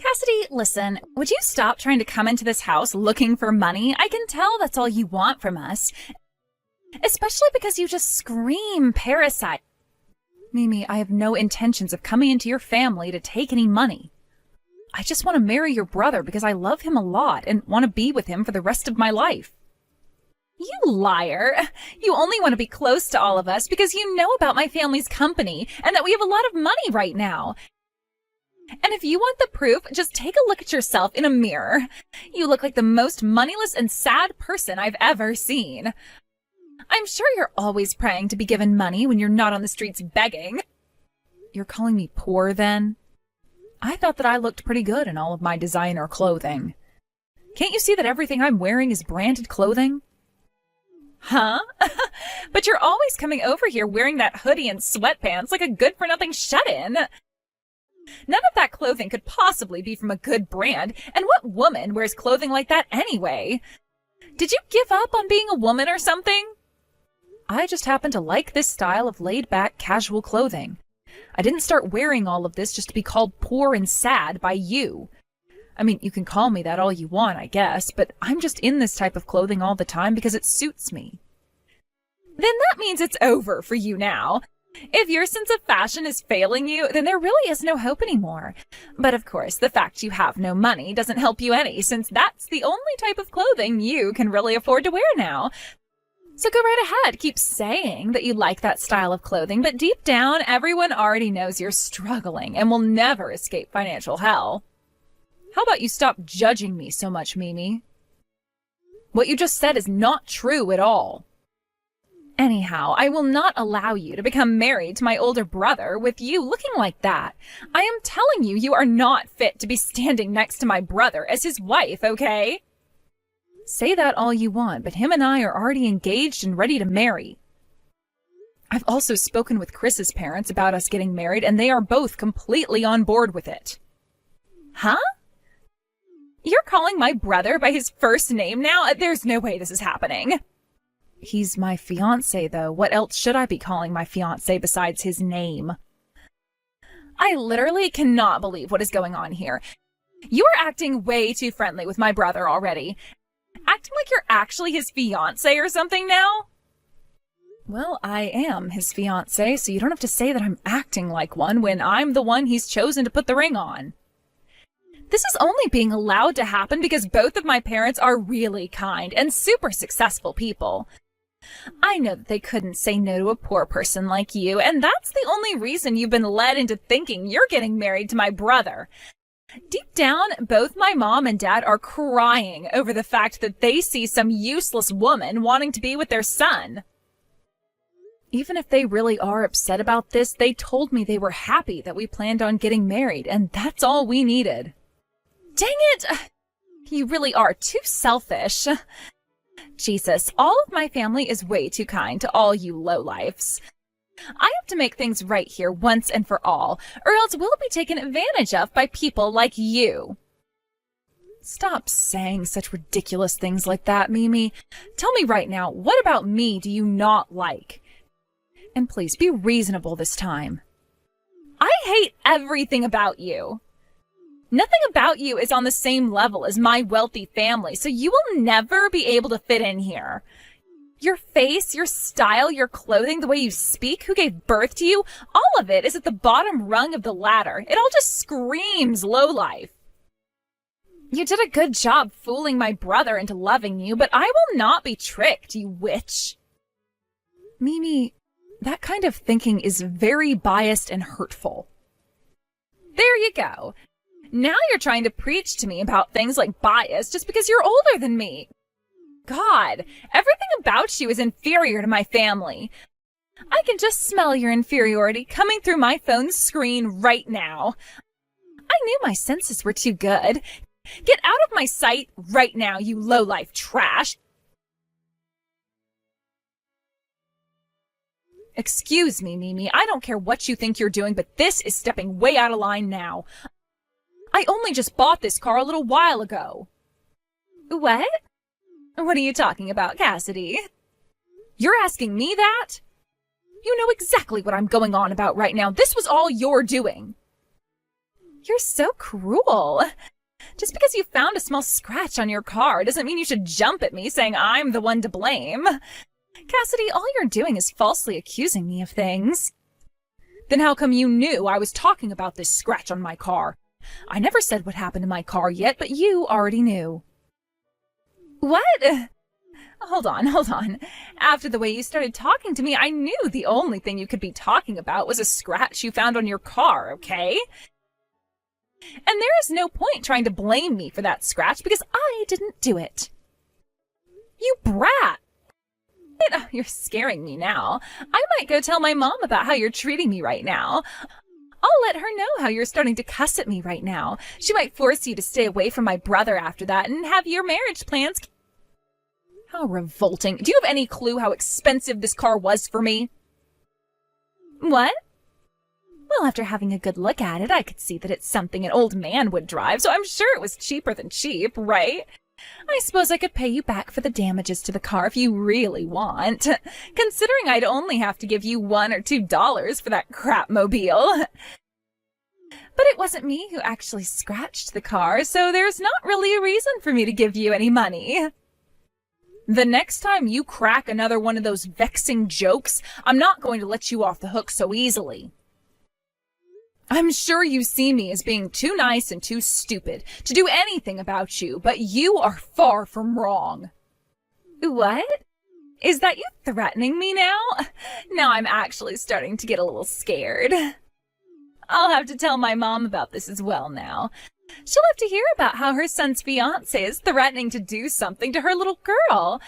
Cassidy, listen, would you stop trying to come into this house looking for money? I can tell that's all you want from us. Especially because you just scream parasite. Mimi, I have no intentions of coming into your family to take any money. I just want to marry your brother because I love him a lot and want to be with him for the rest of my life. You liar. You only want to be close to all of us because you know about my family's company and that we have a lot of money right now. And if you want the proof, just take a look at yourself in a mirror. You look like the most moneyless and sad person I've ever seen. I'm sure you're always praying to be given money when you're not on the streets begging. You're calling me poor then? I thought that I looked pretty good in all of my designer clothing. Can't you see that everything I'm wearing is branded clothing? Huh? But you're always coming over here wearing that hoodie and sweatpants like a good-for-nothing shut-in. None of that clothing could possibly be from a good brand, and what woman wears clothing like that anyway? Did you give up on being a woman or something? I just happen to like this style of laid-back, casual clothing. I didn't start wearing all of this just to be called poor and sad by you. I mean, you can call me that all you want, I guess, but I'm just in this type of clothing all the time because it suits me. Then that means it's over for you now. If your sense of fashion is failing you, then there really is no hope anymore. But of course, the fact you have no money doesn't help you any, since that's the only type of clothing you can really afford to wear now. So go right ahead, keep saying that you like that style of clothing, but deep down, everyone already knows you're struggling and will never escape financial hell. How about you stop judging me so much, Mimi? What you just said is not true at all. Anyhow, I will not allow you to become married to my older brother with you looking like that. I am telling you, you are not fit to be standing next to my brother as his wife, okay? Say that all you want, but him and I are already engaged and ready to marry. I've also spoken with Chris's parents about us getting married, and they are both completely on board with it. Huh? You're calling my brother by his first name now? There's no way this is happening. He's my fiancé, though. What else should I be calling my fiancé besides his name? I literally cannot believe what is going on here. You are acting way too friendly with my brother already. Acting like you're actually his fiancé or something now? Well, I am his fiancé, so you don't have to say that I'm acting like one when I'm the one he's chosen to put the ring on. This is only being allowed to happen because both of my parents are really kind and super successful people. I know that they couldn't say no to a poor person like you, and that's the only reason you've been led into thinking you're getting married to my brother. Deep down, both my mom and dad are crying over the fact that they see some useless woman wanting to be with their son. Even if they really are upset about this, they told me they were happy that we planned on getting married, and that's all we needed. Dang it! You really are too selfish. Jesus, all of my family is way too kind to all you lowlifes. I have to make things right here once and for all, or else we'll be taken advantage of by people like you. Stop saying such ridiculous things like that, Mimi. Tell me right now, what about me do you not like? And please be reasonable this time. I hate everything about you. Nothing about you is on the same level as my wealthy family, so you will never be able to fit in here. Your face, your style, your clothing, the way you speak, who gave birth to you, all of it is at the bottom rung of the ladder. It all just screams lowlife. You did a good job fooling my brother into loving you, but I will not be tricked, you witch. Mimi, that kind of thinking is very biased and hurtful. There you go. Now you're trying to preach to me about things like bias just because you're older than me. God, everything about you is inferior to my family. I can just smell your inferiority coming through my phone's screen right now. I knew my senses were too good. Get out of my sight right now, you low-life trash. Excuse me, Mimi. I don't care what you think you're doing, but this is stepping way out of line now. I only just bought this car a little while ago. What? What are you talking about, Cassidy? You're asking me that? You know exactly what I'm going on about right now. This was all your doing. You're so cruel. Just because you found a small scratch on your car doesn't mean you should jump at me saying I'm the one to blame. Cassidy, all you're doing is falsely accusing me of things. Then how come you knew I was talking about this scratch on my car? I never said what happened to my car yet, but you already knew. What? Hold on. After the way you started talking to me, I knew the only thing you could be talking about was a scratch you found on your car, okay? And there is no point trying to blame me for that scratch because I didn't do it. You brat! You're scaring me now. I might go tell my mom about how you're treating me right now. I'll let her know how you're starting to cuss at me right now. She might force you to stay away from my brother after that and have your marriage plans. How revolting. Do you have any clue how expensive this car was for me? What? Well, after having a good look at it, I could see that it's something an old man would drive, so I'm sure it was cheaper than cheap, right? I suppose I could pay you back for the damages to the car if you really want, considering I'd only have to give you $1 or $2 for that crap mobile. But it wasn't me who actually scratched the car, so there's not really a reason for me to give you any money. The next time you crack another one of those vexing jokes, I'm not going to let you off the hook so easily. I'm sure you see me as being too nice and too stupid to do anything about you, but you are far from wrong. What? Is that you threatening me now? Now I'm actually starting to get a little scared. I'll have to tell my mom about this as well now. She'll have to hear about how her son's fiancé is threatening to do something to her little girl.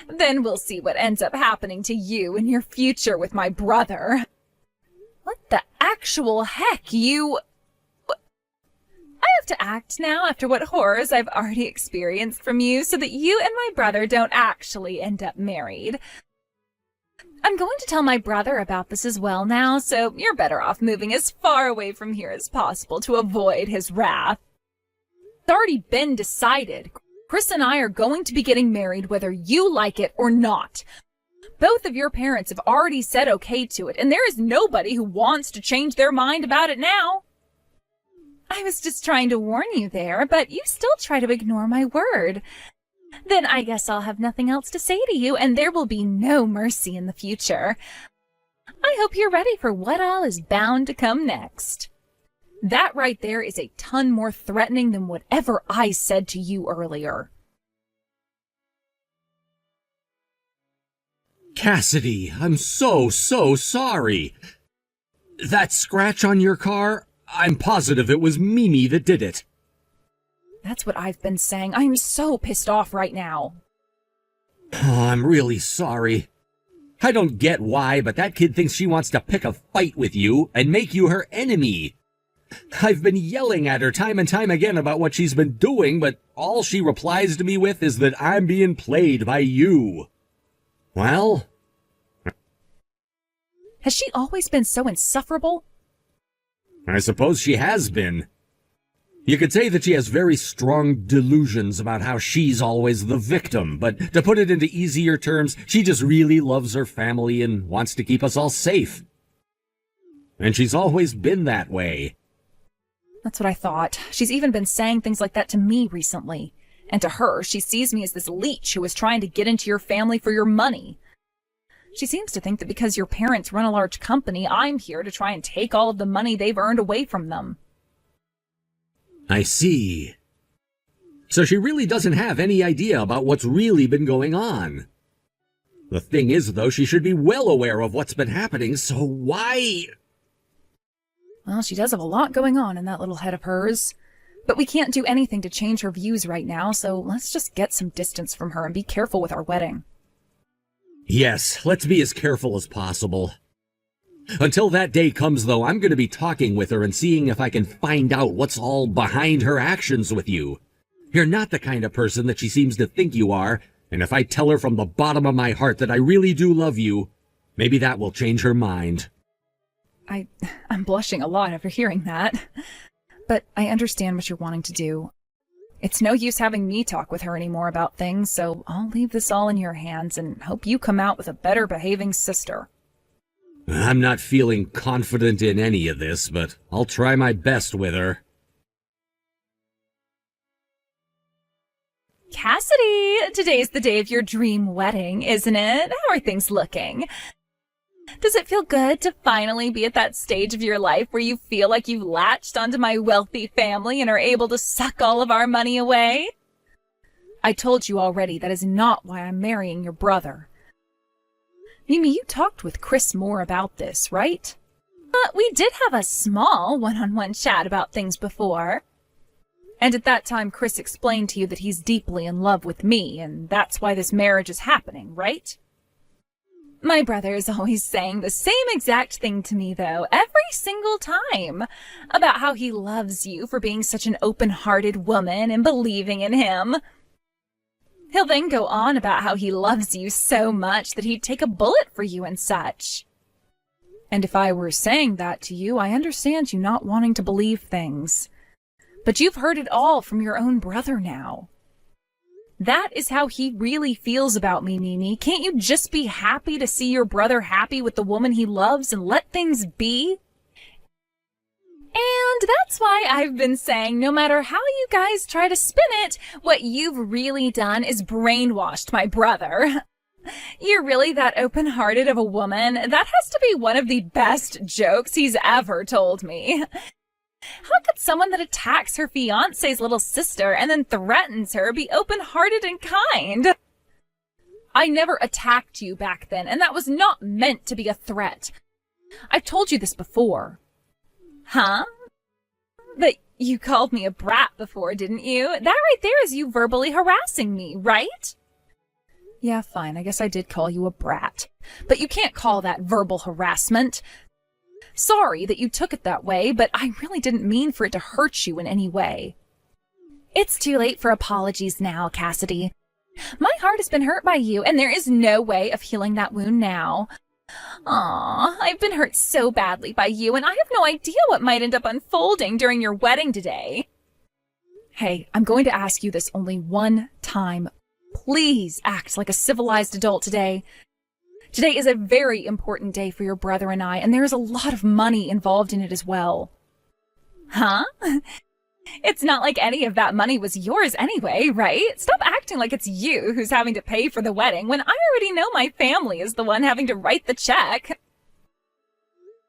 Then we'll see what ends up happening to you in your future with my brother. What the actual heck, you... I have to act now after what horrors I've already experienced from you so that you and my brother don't actually end up married. I'm going to tell my brother about this as well now, so you're better off moving as far away from here as possible to avoid his wrath. It's already been decided. Chris and I are going to be getting married whether you like it or not. Both of your parents have already said okay to it, and there is nobody who wants to change their mind about it now. I was just trying to warn you there, but you still try to ignore my word. Then I guess I'll have nothing else to say to you, and there will be no mercy in the future. I hope you're ready for what all is bound to come next. That right there is a ton more threatening than whatever I said to you earlier. Cassidy, I'm so sorry. That scratch on your car, I'm positive it was Mimi that did it. That's what I've been saying. I'm so pissed off right now. Oh, I'm really sorry. I don't get why, but that kid thinks she wants to pick a fight with you and make you her enemy. I've been yelling at her time and time again about what she's been doing, but all she replies to me with is that I'm being played by you. Well... Has she always been so insufferable? I suppose she has been. You could say that she has very strong delusions about how she's always the victim, but to put it into easier terms, she just really loves her family and wants to keep us all safe. And she's always been that way. That's what I thought. She's even been saying things like that to me recently. And to her, she sees me as this leech who is trying to get into your family for your money. She seems to think that because your parents run a large company, I'm here to try and take all of the money they've earned away from them. I see. So she really doesn't have any idea about what's really been going on. The thing is, though, she should be well aware of what's been happening, so why... Well, she does have a lot going on in that little head of hers. But we can't do anything to change her views right now, so let's just get some distance from her and be careful with our wedding. Yes, let's be as careful as possible. Until that day comes, though, I'm going to be talking with her and seeing if I can find out what's all behind her actions with you. You're not the kind of person that she seems to think you are, and if I tell her from the bottom of my heart that I really do love you, maybe that will change her mind. I'm blushing a lot after hearing that. But I understand what you're wanting to do. It's no use having me talk with her anymore about things, so I'll leave this all in your hands and hope you come out with a better behaving sister. I'm not feeling confident in any of this, but I'll try my best with her. Cassidy, today's the day of your dream wedding, isn't it? How are things looking? Does it feel good to finally be at that stage of your life where you feel like you've latched onto my wealthy family and are able to suck all of our money away? I told you already that is not why I'm marrying your brother. Mimi, you talked with Chris more about this, right? We did have a small one-on-one chat about things before. And at that time, Chris explained to you that he's deeply in love with me, and that's why this marriage is happening, right? My brother is always saying the same exact thing to me, though, every single time, about how he loves you for being such an open-hearted woman and believing in him. He'll then go on about how he loves you so much that he'd take a bullet for you and such. And if I were saying that to you, I understand you not wanting to believe things. But you've heard it all from your own brother now. That is how he really feels about me, Mimi. Can't you just be happy to see your brother happy with the woman he loves and let things be? And that's why I've been saying, no matter how you guys try to spin it, what you've really done is brainwashed my brother. You're really that open-hearted of a woman. That has to be one of the best jokes he's ever told me. How could someone that attacks her fiancé's little sister and then threatens her be open-hearted and kind? I never attacked you back then, and that was not meant to be a threat. I've told you this before. Huh? But you called me a brat before, didn't you? That right there is you verbally harassing me, right? Yeah, fine. I guess I did call you a brat. But you can't call that verbal harassment. Sorry that you took it that way, but I really didn't mean for it to hurt you in any way. It's too late for apologies now, Cassidy. My heart has been hurt by you, and there is no way of healing that wound now. Aw, I've been hurt so badly by you, and I have no idea what might end up unfolding during your wedding today. Hey, I'm going to ask you this only one time. Please act like a civilized adult today. Today is a very important day for your brother and I, and there is a lot of money involved in it as well. Huh? It's not like any of that money was yours anyway, right? Stop acting like it's you who's having to pay for the wedding when I already know my family is the one having to write the check.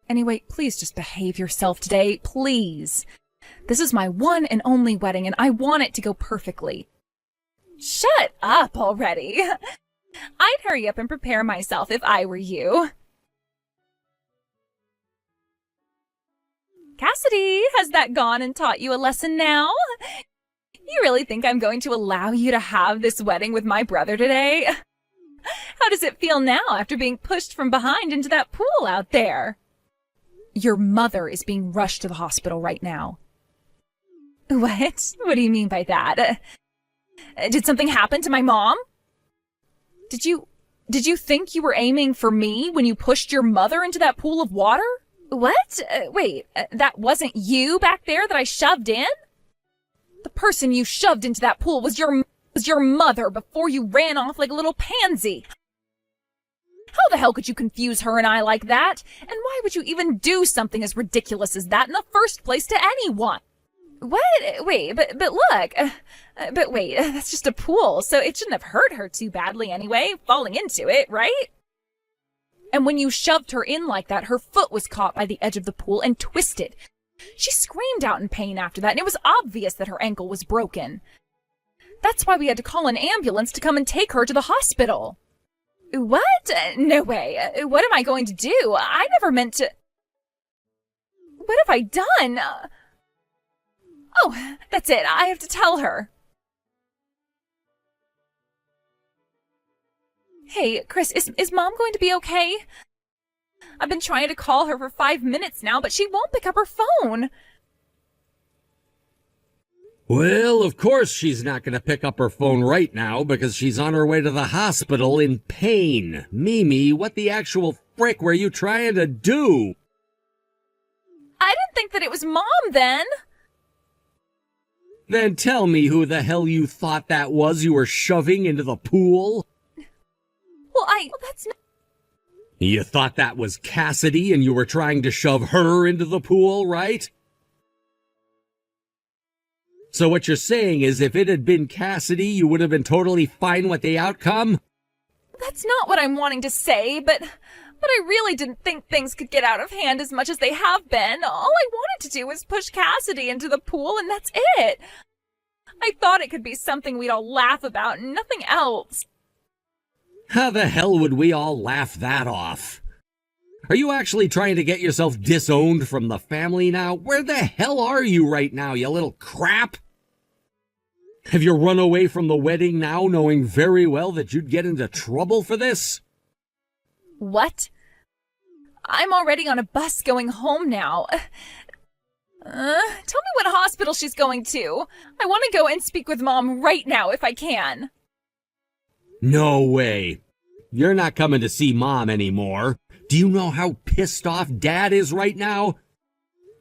Anyway, please just behave yourself today, please. This is my one and only wedding, and I want it to go perfectly. Shut up already. I'd hurry up and prepare myself if I were you. Cassidy, has that gone and taught you a lesson now? You really think I'm going to allow you to have this wedding with my brother today? How does it feel now after being pushed from behind into that pool out there? Your mother is being rushed to the hospital right now. What? What do you mean by that? Did something happen to my mom? Did you think you were aiming for me when you pushed your mother into that pool of water? What? Wait, that wasn't you back there that I shoved in? The person you shoved into that pool was your mother before you ran off like a little pansy. How the hell could you confuse her and I like that? And why would you even do something as ridiculous as that in the first place to anyone? What? Wait, but look. But wait, that's just a pool, so it shouldn't have hurt her too badly anyway, falling into it, right? And when you shoved her in like that, her foot was caught by the edge of the pool and twisted. She screamed out in pain after that, and it was obvious that her ankle was broken. That's why we had to call an ambulance to come and take her to the hospital. What? No way. What am I going to do? I never meant to... What have I done? Oh, that's it. I have to tell her. Hey, Chris, is Mom going to be okay? I've been trying to call her for 5 minutes now, but she won't pick up her phone. Well, of course she's not going to pick up her phone right now because she's on her way to the hospital in pain. Mimi, what the actual frick were you trying to do? I didn't think that it was Mom then. Then tell me who the hell you thought that was you were shoving into the pool? Well, that's not... You thought that was Cassidy and you were trying to shove her into the pool, right? So what you're saying is if it had been Cassidy, you would have been totally fine with the outcome? That's not what I'm wanting to say, but I really didn't think things could get out of hand as much as they have been. All I wanted to do was push Cassidy into the pool, and that's it. I thought it could be something we'd all laugh about and nothing else. How the hell would we all laugh that off? Are you actually trying to get yourself disowned from the family now? Where the hell are you right now, you little crap? Have you run away from the wedding now, knowing very well that you'd get into trouble for this? What? I'm already on a bus going home now. Tell me what hospital she's going to. I want to go and speak with Mom right now if I can. No way. You're not coming to see Mom anymore. Do you know how pissed off Dad is right now?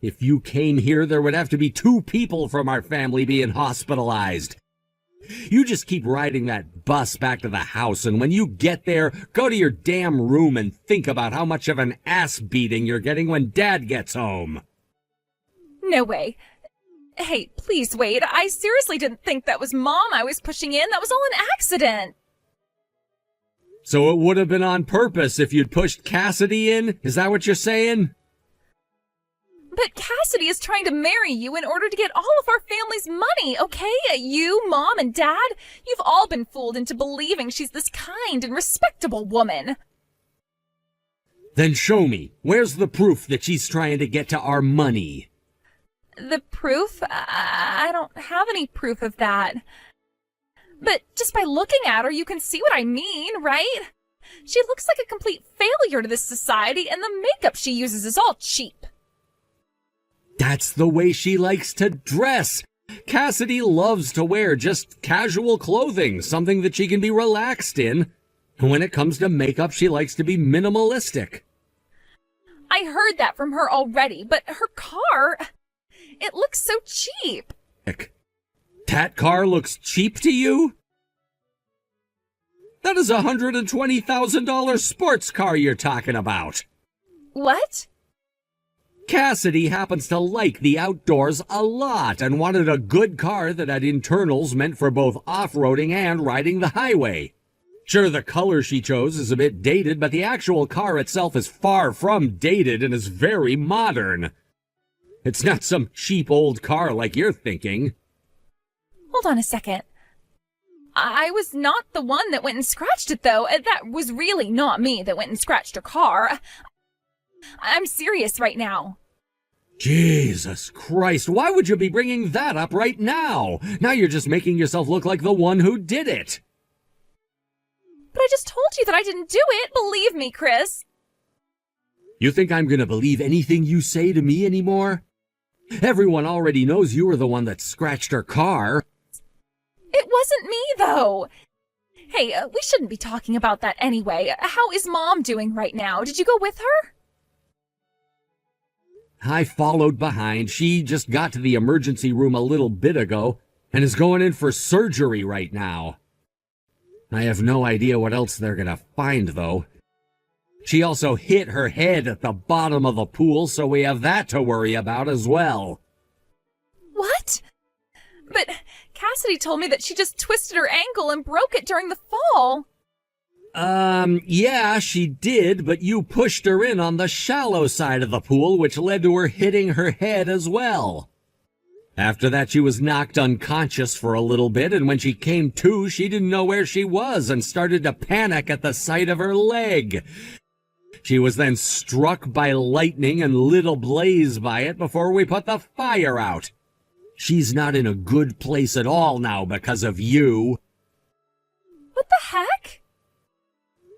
If you came here, there would have to be 2 people from our family being hospitalized. You just keep riding that bus back to the house, and when you get there, go to your damn room and think about how much of an ass beating you're getting when Dad gets home. No way. Hey, please wait. I seriously didn't think that was Mom I was pushing in. That was all an accident. So it would have been on purpose if you'd pushed Cassidy in? Is that what you're saying? But Cassidy is trying to marry you in order to get all of our family's money, okay? You, Mom, and Dad, you've all been fooled into believing she's this kind and respectable woman. Then show me. Where's the proof that she's trying to get to our money? The proof? I don't have any proof of that. But just by looking at her, you can see what I mean, right? She looks like a complete failure to this society, and the makeup she uses is all cheap. That's the way she likes to dress. Cassidy loves to wear just casual clothing, something that she can be relaxed in. And when it comes to makeup, she likes to be minimalistic. I heard that from her already, but her car, it looks so cheap. That car looks cheap to you? That is a $120,000 sports car you're talking about. What? Cassidy happens to like the outdoors a lot and wanted a good car that had internals meant for both off-roading and riding the highway. Sure, the color she chose is a bit dated, but the actual car itself is far from dated and is very modern. It's not some cheap old car like you're thinking. Hold on a second. I was not the one that went and scratched it, though. That was really not me that went and scratched her car. I'm serious right now. Jesus Christ, why would you be bringing that up right now? Now you're just making yourself look like the one who did it. But I just told you that I didn't do it. Believe me, Chris. You think I'm gonna believe anything you say to me anymore? Everyone already knows you were the one that scratched her car. It wasn't me, though. Hey, we shouldn't be talking about that anyway. How is Mom doing right now? Did you go with her? I followed behind. She just got to the emergency room a little bit ago and is going in for surgery right now. I have no idea what else they're gonna find, though. She also hit her head at the bottom of the pool, so we have that to worry about as well. What? But Cassidy told me that she just twisted her ankle and broke it during the fall. Yeah, she did, but you pushed her in on the shallow side of the pool, which led to her hitting her head as well. After that, she was knocked unconscious for a little bit, and when she came to, she didn't know where she was and started to panic at the sight of her leg. She was then struck by lightning and lit ablaze by it before we put the fire out. She's not in a good place at all now because of you. What the heck?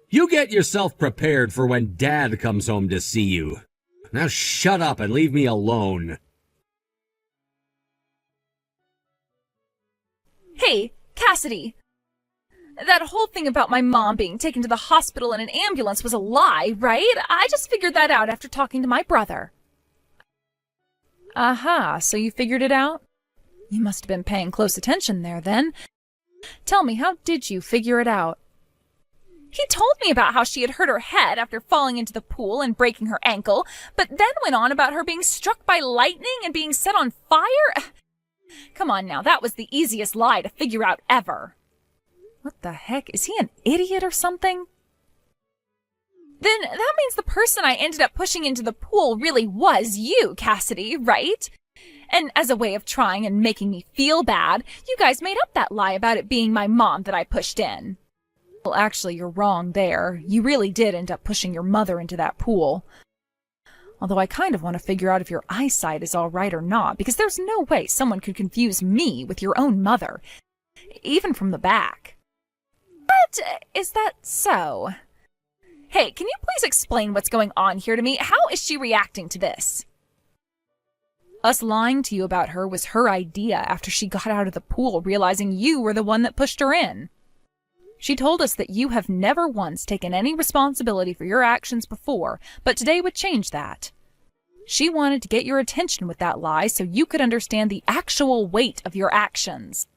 You get yourself prepared for when Dad comes home to see you. Now shut up and leave me alone. Hey, Cassidy. That whole thing about my mom being taken to the hospital in an ambulance was a lie, right? I just figured that out after talking to my brother. Aha, so you figured it out? You must have been paying close attention there, then. Tell me, how did you figure it out? He told me about how she had hurt her head after falling into the pool and breaking her ankle, but then went on about her being struck by lightning and being set on fire. Come on now, that was the easiest lie to figure out ever. What the heck? Is he an idiot or something? Then that means the person I ended up pushing into the pool really was you, Cassidy, right? And as a way of trying and making me feel bad, you guys made up that lie about it being my mom that I pushed in. Well, actually, you're wrong there. You really did end up pushing your mother into that pool. Although I kind of want to figure out if your eyesight is all right or not, because there's no way someone could confuse me with your own mother, even from the back. But is that so? Hey, can you please explain what's going on here to me? How is she reacting to this? Us lying to you about her was her idea after she got out of the pool, realizing you were the one that pushed her in. She told us that you have never once taken any responsibility for your actions before, but today would change that. She wanted to get your attention with that lie so you could understand the actual weight of your actions.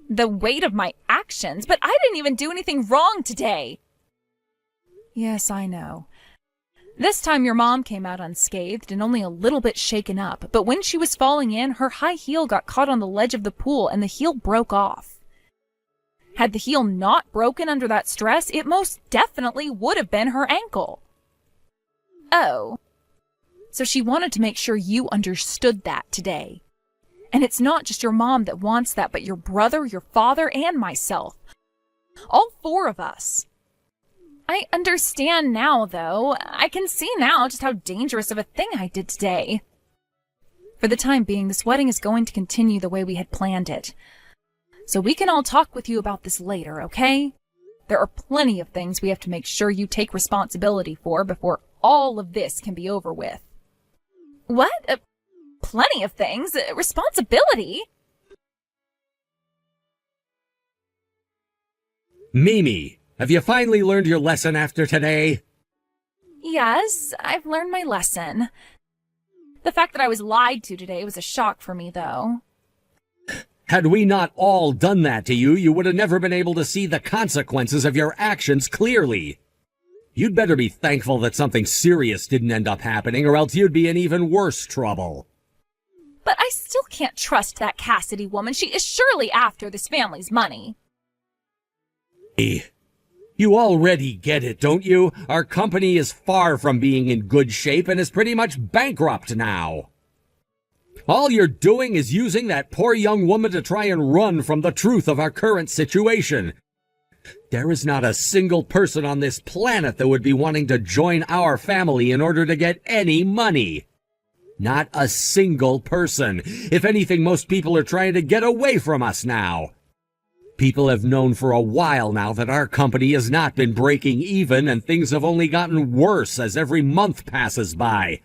The weight of my actions? But I didn't even do anything wrong today. Yes, I know. This time your mom came out unscathed and only a little bit shaken up, but when she was falling in, her high heel got caught on the ledge of the pool and the heel broke off. Had the heel not broken under that stress, it most definitely would have been her ankle. Oh. So she wanted to make sure you understood that today. And it's not just your mom that wants that, but your brother, your father, and myself. All four of us. I understand now, though. I can see now just how dangerous of a thing I did today. For the time being, this wedding is going to continue the way we had planned it. So we can all talk with you about this later, okay? There are plenty of things we have to make sure you take responsibility for before all of this can be over with. What? Plenty of things? Responsibility? Mimi, have you finally learned your lesson after today? Yes, I've learned my lesson. The fact that I was lied to today was a shock for me, though. Had we not all done that to you, you would have never been able to see the consequences of your actions clearly. You'd better be thankful that something serious didn't end up happening, or else you'd be in even worse trouble. But I still can't trust that Cassidy woman. She is surely after this family's money. You already get it, don't you? Our company is far from being in good shape and is pretty much bankrupt now. All you're doing is using that poor young woman to try and run from the truth of our current situation. There is not a single person on this planet that would be wanting to join our family in order to get any money. Not a single person. If anything, most people are trying to get away from us now. People have known for a while now that our company has not been breaking even, and things have only gotten worse as every month passes by.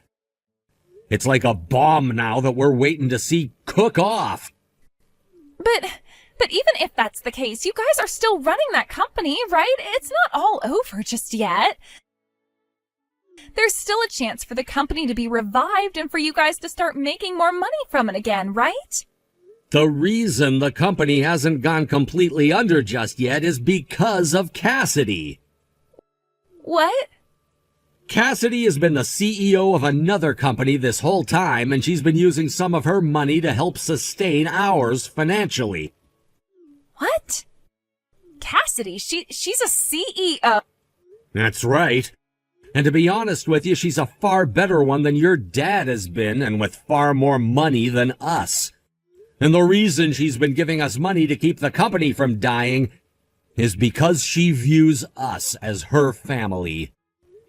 It's like a bomb now that we're waiting to see cook off. But even if that's the case, you guys are still running that company, right? It's not all over just yet. There's still a chance for the company to be revived and for you guys to start making more money from it again, right? The reason the company hasn't gone completely under just yet is because of Cassidy. What? Cassidy has been the CEO of another company this whole time, and she's been using some of her money to help sustain ours financially. What? Cassidy? She's a CEO. That's right. And to be honest with you, she's a far better one than your dad has been, and with far more money than us. And the reason she's been giving us money to keep the company from dying is because she views us as her family.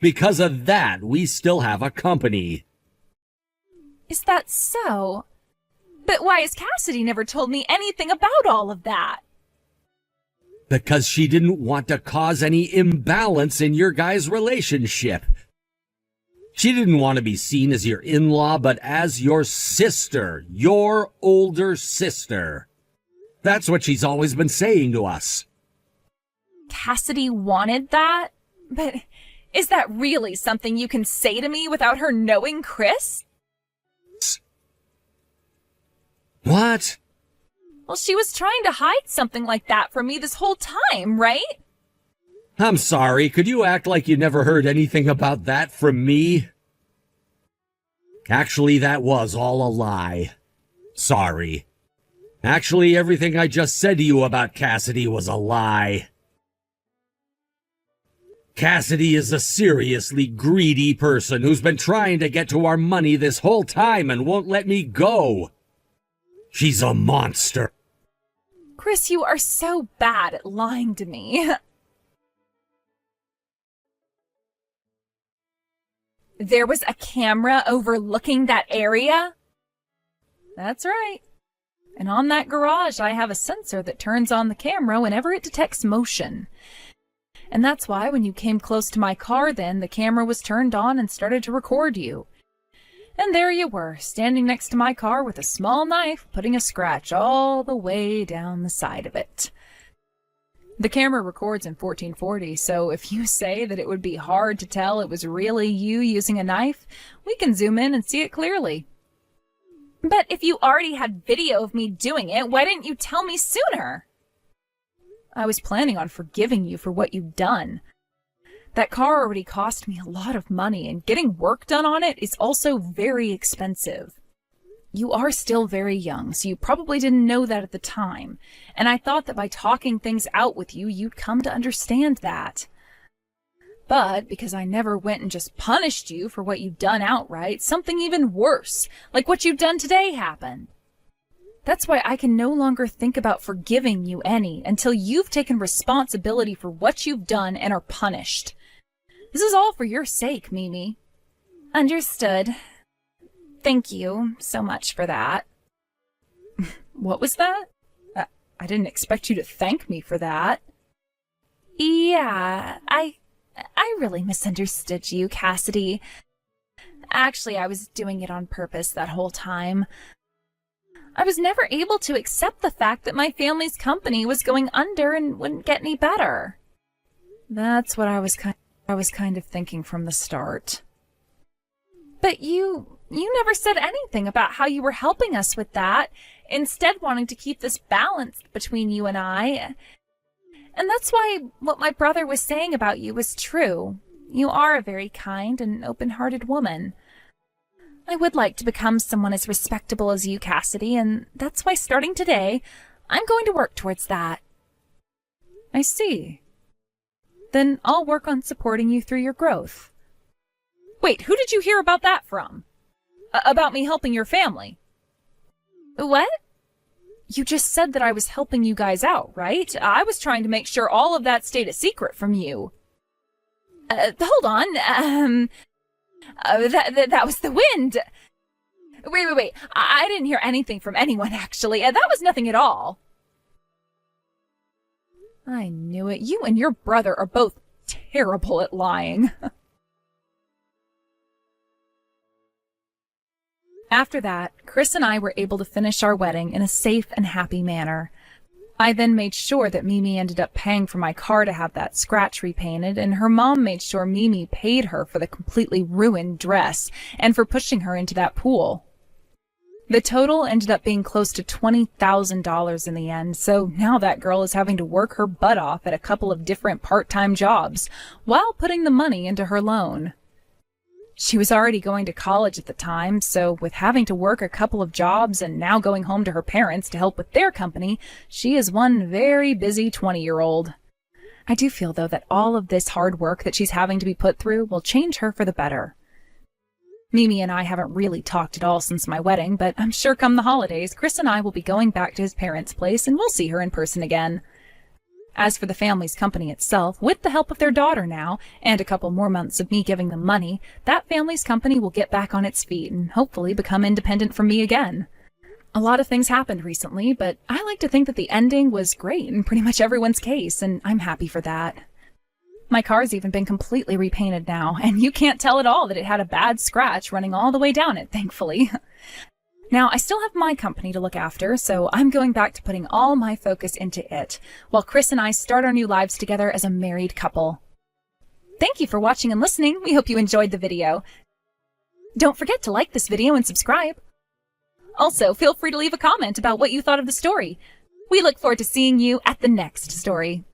Because of that, we still have a company. Is that so? But why has Cassidy never told me anything about all of that? Because she didn't want to cause any imbalance in your guys' relationship. She didn't want to be seen as your in-law, but as your sister, your older sister. That's what she's always been saying to us. Cassidy wanted that? But is that really something you can say to me without her knowing, Chris? What? Well, she was trying to hide something like that from me this whole time, right? I'm sorry, could you act like you never heard anything about that from me? Actually, that was all a lie. Sorry. Actually, everything I just said to you about Cassidy was a lie. Cassidy is a seriously greedy person who's been trying to get to our money this whole time and won't let me go. She's a monster. Chris, you are so bad at lying to me. There was a camera overlooking that area? That's right. And on that garage, I have a sensor that turns on the camera whenever it detects motion. And that's why when you came close to my car then, the camera was turned on and started to record you. And there you were, standing next to my car with a small knife, putting a scratch all the way down the side of it. The camera records in 1440, so if you say that it would be hard to tell it was really you using a knife, we can zoom in and see it clearly. But if you already had video of me doing it, why didn't you tell me sooner? I was planning on forgiving you for what you've done. That car already cost me a lot of money, and getting work done on it is also very expensive. You are still very young, so you probably didn't know that at the time, and I thought that by talking things out with you, you'd come to understand that. But because I never went and just punished you for what you've done outright, something even worse, like what you've done today, happened. That's why I can no longer think about forgiving you any until you've taken responsibility for what you've done and are punished. This is all for your sake, Mimi. Understood. Thank you so much for that. What was that? I didn't expect you to thank me for that. Yeah, I really misunderstood you, Cassidy. Actually, I was doing it on purpose that whole time. I was never able to accept the fact that my family's company was going under and wouldn't get any better. That's what I was kind of thinking from the start. But you never said anything about how you were helping us with that, instead wanting to keep this balanced between you and I. And that's why what my brother was saying about you was true. You are a very kind and open-hearted woman. I would like to become someone as respectable as you, Cassidy, and that's why starting today, I'm going to work towards that. I see. Then I'll work on supporting you through your growth. Wait, who did you hear about that from? About me helping your family? What? You just said that I was helping you guys out, right? I was trying to make sure all of that stayed a secret from you. Hold on, that was the wind. Wait. I didn't hear anything from anyone, actually. That was nothing at all. I knew it. You and your brother are both terrible at lying. After that, Chris and I were able to finish our wedding in a safe and happy manner. I then made sure that Mimi ended up paying for my car to have that scratch repainted, and her mom made sure Mimi paid her for the completely ruined dress and for pushing her into that pool. The total ended up being close to $20,000 in the end, so now that girl is having to work her butt off at a couple of different part-time jobs while putting the money into her loan. She was already going to college at the time, so with having to work a couple of jobs and now going home to her parents to help with their company, she is one very busy 20-year-old. I do feel, though, that all of this hard work that she's having to be put through will change her for the better. Mimi and I haven't really talked at all since my wedding, but I'm sure come the holidays, Chris and I will be going back to his parents' place and we'll see her in person again. As for the family's company itself, with the help of their daughter now, and a couple more months of me giving them money, that family's company will get back on its feet and hopefully become independent from me again. A lot of things happened recently, but I like to think that the ending was great in pretty much everyone's case, and I'm happy for that. My car's even been completely repainted now, and you can't tell at all that it had a bad scratch running all the way down it, thankfully. Now, I still have my company to look after, so I'm going back to putting all my focus into it, while Chris and I start our new lives together as a married couple. Thank you for watching and listening. We hope you enjoyed the video. Don't forget to like this video and subscribe. Also, feel free to leave a comment about what you thought of the story. We look forward to seeing you at the next story.